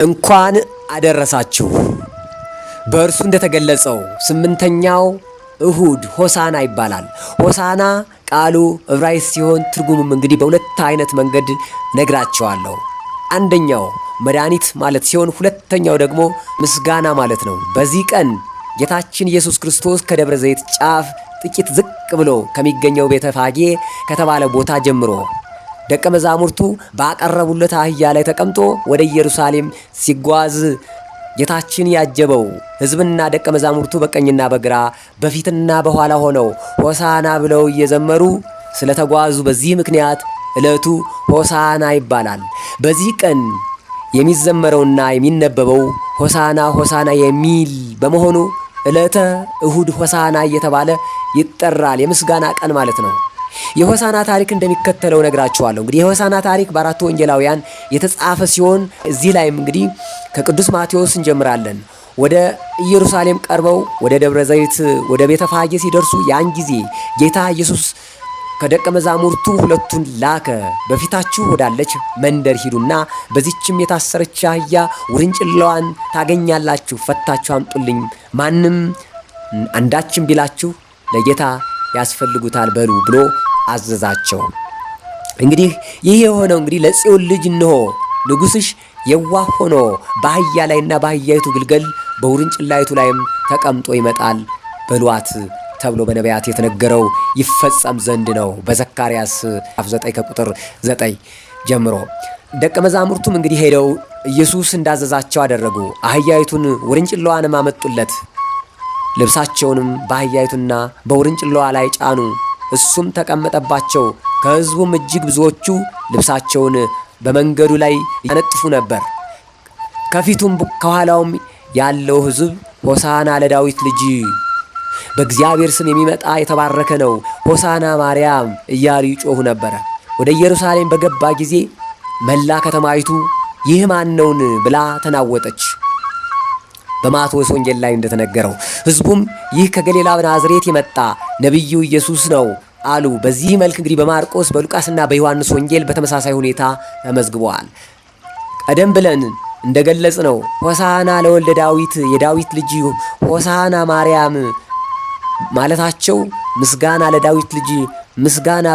እንኳን አደረሳችሁ። በእርሱ እንደተገለጸው ስምንተኛው እሁድ ሆሳና ይባላል። ሆሳና ቃሉ ዕብራይስጥ ሲሆን ትርጉሙም እንግዲህ በሁለት አይነት መንገድ ነግራቸዋለሁ። አንደኛው መድኃኒት ማለት ሲሆን ሁለተኛው ደግሞ ምስጋና ማለት ነው። በዚህ ቀን ጌታችን ኢየሱስ ክርስቶስ ከደብረ ዘይት ጫፍ ጥቂት ዝቅ ብሎ ከሚገኘው ቤተፋጌ ከተባለ ቦታ ጀምሮ ደቀ መዛሙርቱ ባቀረቡለት አህያ ላይ ተቀምጦ ወደ ኢየሩሳሌም ሲጓዝ ጌታችን ያጀበው ሕዝብና ደቀ መዛሙርቱ በቀኝና በግራ በፊትና በኋላ ሆነው ሆሳና ብለው እየዘመሩ ስለተጓዙ በዚህ ምክንያት ዕለቱ ሆሳና ይባላል። በዚህ ቀን የሚዘመረውና የሚነበበው ሆሳና ሆሳና የሚል በመሆኑ ዕለተ እሁድ ሆሳና እየተባለ ይጠራል። የምስጋና ቀን ማለት ነው። የሆሳና ታሪክ እንደሚከተለው ነግራችኋለሁ። እንግዲህ የሆሳና ታሪክ በአራቱ ወንጌላውያን የተጻፈ ሲሆን እዚህ ላይም እንግዲህ ከቅዱስ ማቴዎስ እንጀምራለን። ወደ ኢየሩሳሌም ቀርበው ወደ ደብረ ዘይት ወደ ቤተፋጌ ሲደርሱ ያን ጊዜ ጌታ ኢየሱስ ከደቀ መዛሙርቱ ሁለቱን ላከ። በፊታችሁ ወዳለች መንደር ሂዱና በዚችም የታሰረች አህያ ውርንጭላዋን ታገኛላችሁ፣ ፈታችሁ አምጡልኝ። ማንም አንዳችም ቢላችሁ ለጌታ ያስፈልጉታል በሉ ብሎ አዘዛቸው። እንግዲህ ይህ የሆነው እንግዲህ ለጽዮን ልጅ እነሆ ንጉሥሽ የዋህ ሆኖ በአህያ ላይና በአህያይቱ ግልገል በውርንጭላይቱ ላይም ተቀምጦ ይመጣል በሏት ተብሎ በነቢያት የተነገረው ይፈጸም ዘንድ ነው። በዘካርያስ 9 ከቁጥር 9 ጀምሮ ደቀ መዛሙርቱም እንግዲህ ሄደው ኢየሱስ እንዳዘዛቸው አደረጉ። አህያይቱን ውርንጭላዋንም አመጡለት። ልብሳቸውንም በአህያይቱና በውርንጭላዋ ላይ ጫኑ። እሱም ተቀመጠባቸው። ከሕዝቡም እጅግ ብዙዎቹ ልብሳቸውን በመንገዱ ላይ ያነጥፉ ነበር። ከፊቱም ከኋላውም ያለው ሕዝብ ሆሳና ለዳዊት ልጅ፣ በእግዚአብሔር ስም የሚመጣ የተባረከ ነው፣ ሆሳና ማርያም እያሉ ይጮኹ ነበረ። ወደ ኢየሩሳሌም በገባ ጊዜ መላ ከተማይቱ ይህ ማን ነውን ብላ ተናወጠች። በማቴዎስ ወንጌል ላይ እንደተነገረው ሕዝቡም ይህ ከገሊላ ናዝሬት የመጣ ነቢዩ ኢየሱስ ነው አሉ። በዚህ መልክ እንግዲህ በማርቆስ በሉቃስና በዮሐንስ ወንጌል በተመሳሳይ ሁኔታ ተመዝግበዋል። ቀደም ብለን እንደገለጽ ነው ሆሳና ለወልደ ዳዊት የዳዊት ልጅ ሆሳና ማርያም ማለታቸው ምስጋና ለዳዊት ልጅ ምስጋና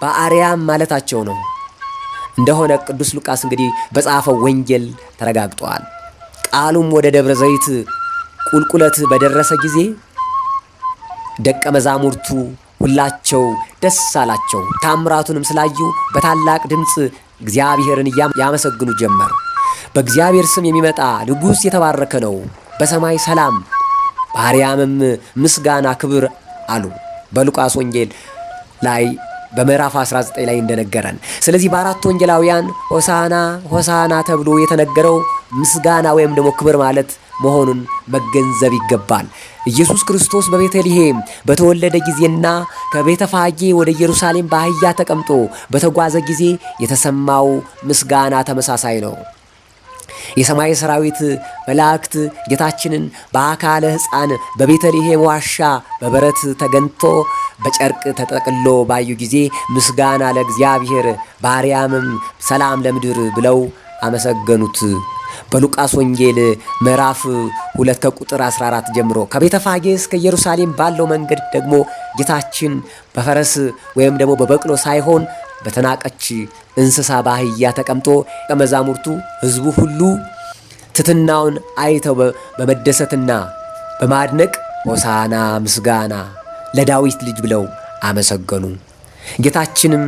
በአርያም ማለታቸው ነው እንደሆነ ቅዱስ ሉቃስ እንግዲህ በጻፈው ወንጌል ተረጋግጧል። ቃሉም ወደ ደብረ ዘይት ቁልቁለት በደረሰ ጊዜ ደቀ መዛሙርቱ ሁላቸው ደስ አላቸው። ታምራቱንም ስላዩ በታላቅ ድምፅ እግዚአብሔርን ያመሰግኑ ጀመር። በእግዚአብሔር ስም የሚመጣ ንጉሥ የተባረከ ነው፣ በሰማይ ሰላም በአርያምም ምስጋና ክብር አሉ። በሉቃስ ወንጌል ላይ በምዕራፍ 19 ላይ እንደነገረን። ስለዚህ በአራቱ ወንጌላውያን ሆሳና ሆሳና ተብሎ የተነገረው ምስጋና ወይም ደግሞ ክብር ማለት መሆኑን መገንዘብ ይገባል። ኢየሱስ ክርስቶስ በቤተልሔም በተወለደ ጊዜና ከቤተፋጌ ወደ ኢየሩሳሌም በአህያ ተቀምጦ በተጓዘ ጊዜ የተሰማው ምስጋና ተመሳሳይ ነው። የሰማይ ሰራዊት መላእክት ጌታችንን በአካለ ሕፃን በቤተልሔም ዋሻ በበረት ተገንቶ በጨርቅ ተጠቅሎ ባዩ ጊዜ ምስጋና ለእግዚአብሔር በአርያምም ሰላም ለምድር ብለው አመሰገኑት። በሉቃስ ወንጌል ምዕራፍ 2 ከቁጥር 14 ጀምሮ ከቤተፋጌ እስከ ኢየሩሳሌም ባለው መንገድ ደግሞ ጌታችን በፈረስ ወይም ደግሞ በበቅሎ ሳይሆን በተናቀች እንስሳ በአህያ ተቀምጦ ከመዛሙርቱ ሕዝቡ ሁሉ ትሕትናውን አይተው በመደሰትና በማድነቅ ሆሳና ምስጋና ለዳዊት ልጅ ብለው አመሰገኑ። ጌታችንም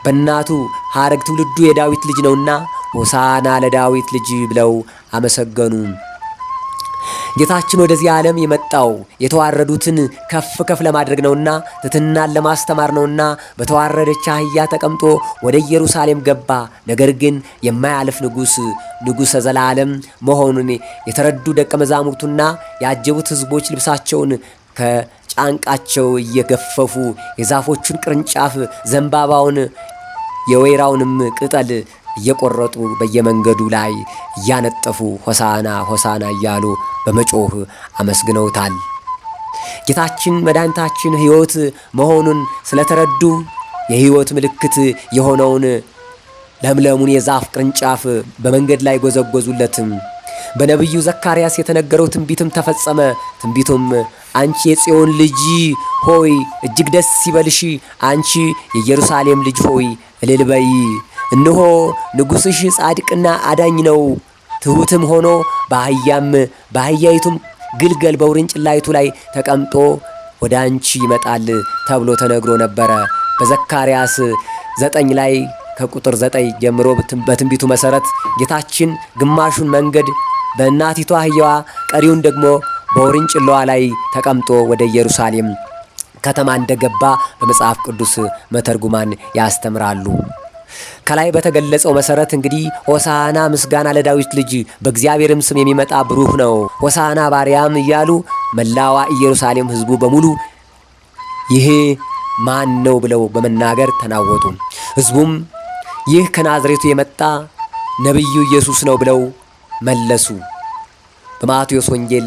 በእናቱ ሐረግ ትውልዱ የዳዊት ልጅ ነውና ሆሳና ለዳዊት ልጅ ብለው አመሰገኑ። ጌታችን ወደዚህ ዓለም የመጣው የተዋረዱትን ከፍ ከፍ ለማድረግ ነውና ትሕትናን ለማስተማር ነውና በተዋረደች አህያ ተቀምጦ ወደ ኢየሩሳሌም ገባ። ነገር ግን የማያልፍ ንጉሥ ዘላለም መሆኑን የተረዱ ደቀ መዛሙርቱና ያጀቡት ሕዝቦች ልብሳቸውን ከጫንቃቸው እየገፈፉ የዛፎቹን ቅርንጫፍ ዘንባባውን የወይራውንም ቅጠል እየቆረጡ በየመንገዱ ላይ እያነጠፉ ሆሳና ሆሳና እያሉ በመጮህ አመስግነውታል። ጌታችን መድኃኒታችን ሕይወት መሆኑን ስለተረዱ የሕይወት ምልክት የሆነውን ለምለሙን የዛፍ ቅርንጫፍ በመንገድ ላይ ጎዘጎዙለትም። በነቢዩ ዘካርያስ የተነገረው ትንቢትም ተፈጸመ። ትንቢቱም አንቺ የጽዮን ልጅ ሆይ እጅግ ደስ ይበልሽ፣ አንቺ የኢየሩሳሌም ልጅ ሆይ እልል በይ። እነሆ ንጉሥሽ ጻድቅና አዳኝ ነው፣ ትሑትም ሆኖ በአህያይቱም ግልገል በውርንጭላይቱ ላይ ተቀምጦ ወደ አንቺ ይመጣል ተብሎ ተነግሮ ነበረ። በዘካርያስ 9 ላይ ከቁጥር 9 ጀምሮ በትንቢቱ መሰረት ጌታችን ግማሹን መንገድ በእናቲቷ አህያዋ ቀሪውን ደግሞ በውርንጭላዋ ላይ ተቀምጦ ወደ ኢየሩሳሌም ከተማ እንደገባ በመጽሐፍ ቅዱስ መተርጉማን ያስተምራሉ። ከላይ በተገለጸው መሰረት እንግዲህ ሆሳዕና ምስጋና ለዳዊት ልጅ በእግዚአብሔርም ስም የሚመጣ ብሩህ ነው፣ ሆሳዕና ባርያም እያሉ መላዋ ኢየሩሳሌም ሕዝቡ በሙሉ ይሄ ማን ነው ብለው በመናገር ተናወጡ። ሕዝቡም ይህ ከናዝሬቱ የመጣ ነቢዩ ኢየሱስ ነው ብለው መለሱ። በማቴዎስ ወንጌል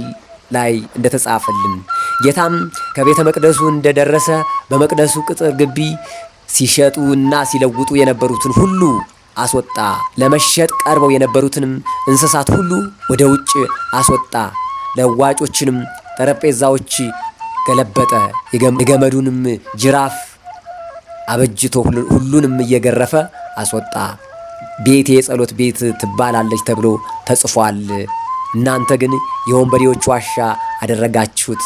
ላይ እንደተጻፈልን ጌታም ከቤተ መቅደሱ እንደደረሰ በመቅደሱ ቅጥር ግቢ ሲሸጡ እና ሲለውጡ የነበሩትን ሁሉ አስወጣ። ለመሸጥ ቀርበው የነበሩትንም እንስሳት ሁሉ ወደ ውጭ አስወጣ። ለዋጮችንም ጠረጴዛዎች ገለበጠ። የገመዱንም ጅራፍ አበጅቶ ሁሉንም እየገረፈ አስወጣ። ቤቴ የጸሎት ቤት ትባላለች ተብሎ ተጽፏል፣ እናንተ ግን የወንበዴዎች ዋሻ አደረጋችሁት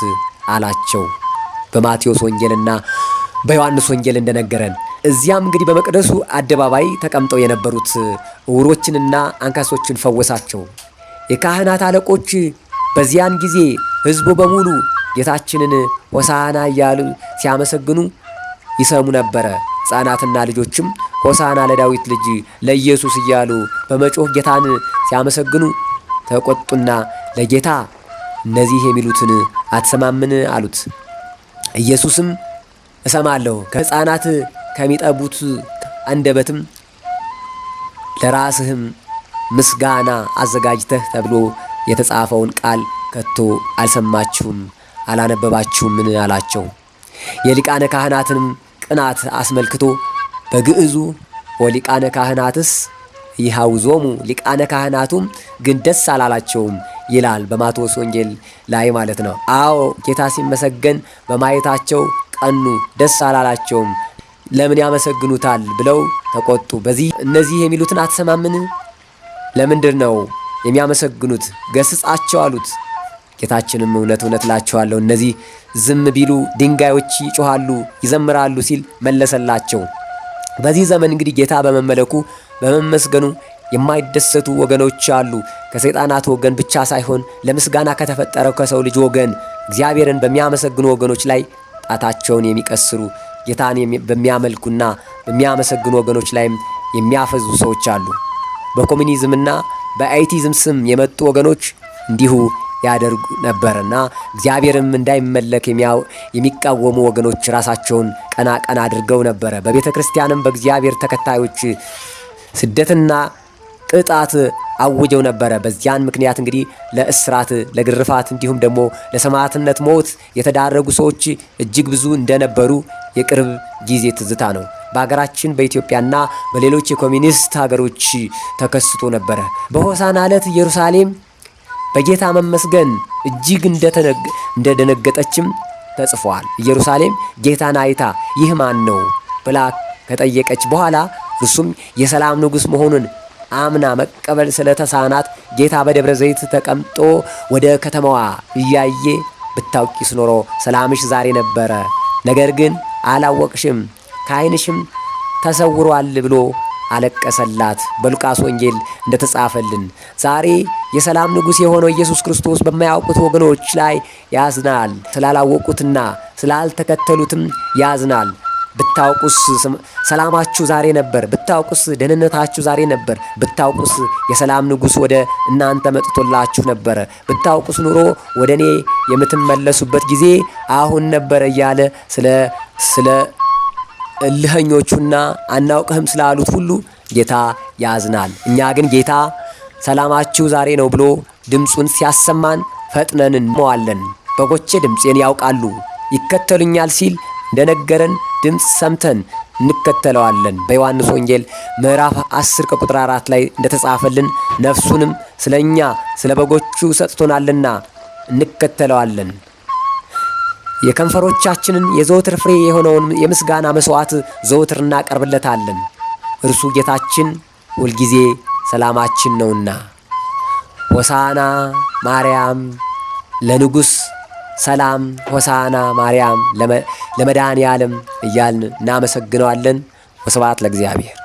አላቸው። በማቴዎስ ወንጌልና በዮሐንስ ወንጌል እንደነገረን። እዚያም እንግዲህ በመቅደሱ አደባባይ ተቀምጠው የነበሩት ዕውሮችንና አንካሶችን ፈወሳቸው። የካህናት አለቆች በዚያን ጊዜ ሕዝቡ በሙሉ ጌታችንን ሆሳዕና እያሉ ሲያመሰግኑ ይሰሙ ነበረ። ሕፃናትና ልጆችም ሆሳዕና ለዳዊት ልጅ ለኢየሱስ እያሉ በመጮህ ጌታን ሲያመሰግኑ ተቆጡና ለጌታ እነዚህ የሚሉትን አትሰማምን አሉት። ኢየሱስም እሰማለሁ፣ ከሕፃናት ከሚጠቡት አንደበትም ለራስህም ምስጋና አዘጋጅተህ ተብሎ የተጻፈውን ቃል ከቶ አልሰማችሁም አላነበባችሁምን አላቸው። የሊቃነ ካህናትንም ቅናት አስመልክቶ በግዕዙ ወሊቃነ ካህናትስ ይሐውዞሙ ሊቃነ ካህናቱም ግን ደስ አላላቸውም ይላል በማቴዎስ ወንጌል ላይ ማለት ነው። አዎ ጌታ ሲመሰገን በማየታቸው ቀኑ፣ ደስ አላላቸውም። ለምን ያመሰግኑታል ብለው ተቆጡ። እነዚህ የሚሉትን አትሰማምን? ለምንድን ነው የሚያመሰግኑት? ገስጻቸው አሉት። ጌታችንም እውነት እውነት እላችኋለሁ እነዚህ ዝም ቢሉ ድንጋዮች ይጮኻሉ ይዘምራሉ ሲል መለሰላቸው። በዚህ ዘመን እንግዲህ ጌታ በመመለኩ በመመስገኑ የማይደሰቱ ወገኖች አሉ። ከሰይጣናት ወገን ብቻ ሳይሆን ለምስጋና ከተፈጠረው ከሰው ልጅ ወገን እግዚአብሔርን በሚያመሰግኑ ወገኖች ላይ ጣታቸውን የሚቀስሩ ጌታን በሚያመልኩና በሚያመሰግኑ ወገኖች ላይም የሚያፈዙ ሰዎች አሉ። በኮሚኒዝምና በአይቲዝም ስም የመጡ ወገኖች እንዲሁ ያደርጉ ነበርና እግዚአብሔርም እንዳይመለክ የሚቃወሙ ወገኖች ራሳቸውን ቀና ቀና አድርገው ነበረ። በቤተ ክርስቲያንም በእግዚአብሔር ተከታዮች ስደትና ቅጣት አውጀው ነበረ። በዚያን ምክንያት እንግዲህ ለእስራት፣ ለግርፋት እንዲሁም ደግሞ ለሰማዕትነት ሞት የተዳረጉ ሰዎች እጅግ ብዙ እንደነበሩ የቅርብ ጊዜ ትዝታ ነው። በሀገራችን በኢትዮጵያና በሌሎች የኮሚኒስት ሀገሮች ተከስቶ ነበረ። በሆሳዕና ዕለት ኢየሩሳሌም በጌታ መመስገን እጅግ እንደደነገጠችም ተጽፏል። ኢየሩሳሌም ጌታን አይታ ይህ ማን ነው ብላ ከጠየቀች በኋላ እርሱም የሰላም ንጉሥ መሆኑን አምና መቀበል ስለተሳናት ጌታ በደብረ ዘይት ተቀምጦ ወደ ከተማዋ እያየ ብታውቂስ ኖሮ ሰላምሽ ዛሬ ነበረ፣ ነገር ግን አላወቅሽም፣ ከዓይንሽም ተሰውሯል ብሎ አለቀሰላት። በሉቃስ ወንጌል እንደተጻፈልን ዛሬ የሰላም ንጉሥ የሆነው ኢየሱስ ክርስቶስ በማያውቁት ወገኖች ላይ ያዝናል። ስላላወቁትና ስላልተከተሉትም ያዝናል። ብታውቁስ ሰላማችሁ ዛሬ ነበር፣ ብታውቁስ ደህንነታችሁ ዛሬ ነበር፣ ብታውቁስ የሰላም ንጉሥ ወደ እናንተ መጥቶላችሁ ነበረ፣ ብታውቁስ ኑሮ ወደ እኔ የምትመለሱበት ጊዜ አሁን ነበረ እያለ ስለ እልኸኞቹና አናውቅህም ስላሉት ሁሉ ጌታ ያዝናል። እኛ ግን ጌታ ሰላማችሁ ዛሬ ነው ብሎ ድምፁን ሲያሰማን ፈጥነን እንመዋለን። በጎቼ ድምፄን ያውቃሉ ይከተሉኛል ሲል እንደነገረን ድምፅ ሰምተን እንከተለዋለን። በዮሐንስ ወንጌል ምዕራፍ 10 ከቁጥር 4 ላይ እንደተጻፈልን ነፍሱንም ስለኛ ስለ በጎቹ ሰጥቶናልና እንከተለዋለን። የከንፈሮቻችንን የዘወትር ፍሬ የሆነውን የምስጋና መስዋዕት ዘወትር እናቀርብለታለን። እርሱ ጌታችን ሁልጊዜ ሰላማችን ነውና። ሆሳዕና ማርያም ለንጉሥ ሰላም፣ ሆሳዕና ማርያም ለመድኃኔ ዓለም እያልን እናመሰግነዋለን። ወስብሐት ለእግዚአብሔር።